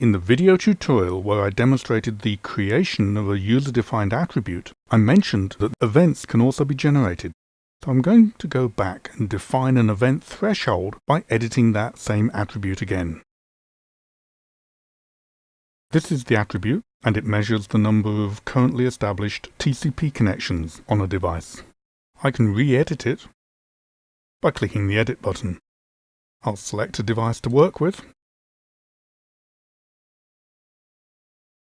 In the video tutorial where I demonstrated the creation of a user-defined attribute, I mentioned that events can also be generated. So I'm going to go back and define an event threshold by editing that same attribute again. This is the attribute, and it measures the number of currently established TCP connections on a device. I can re-edit it by clicking the Edit button. I'll select a device to work with,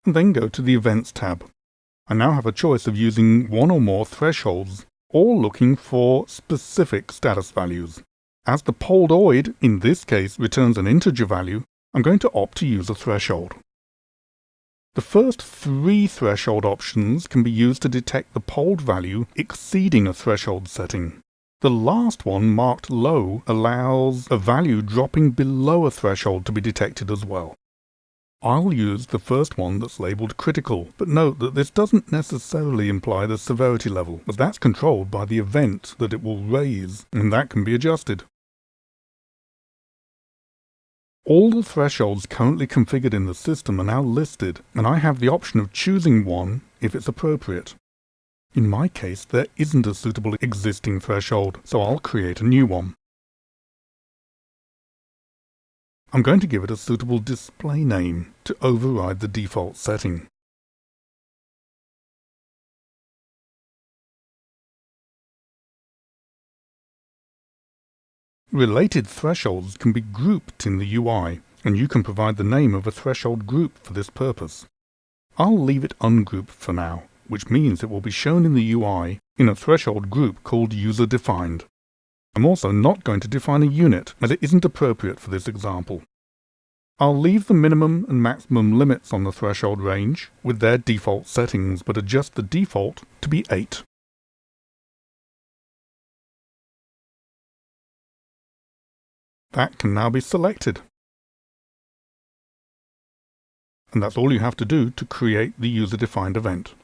and then go to the Events tab. I now have a choice of using one or more thresholds, all looking for specific status values. As the poldoid, in this case, returns an integer value, I'm going to opt to use a threshold. The first three threshold options can be used to detect the polled value exceeding a threshold setting. The last one, marked low, allows a value dropping below a threshold to be detected as well. I'll use the first one that's labelled critical, but note that this doesn't necessarily imply the severity level, as that's controlled by the event that it will raise, and that can be adjusted. All the thresholds currently configured in the system are now listed, and I have the option of choosing one if it's appropriate. In my case, there isn't a suitable existing threshold, so I'll create a new one. I'm going to give it a suitable display name to override the default setting. Related thresholds can be grouped in the UI, and you can provide the name of a threshold group for this purpose. I'll leave it ungrouped for now, which means it will be shown in the UI in a threshold group called user-defined. I'm also not going to define a unit, as it isn't appropriate for this example. I'll leave the minimum and maximum limits on the threshold range with their default settings, but adjust the default to be 8. That can now be selected. And that's all you have to do to create the user-defined event.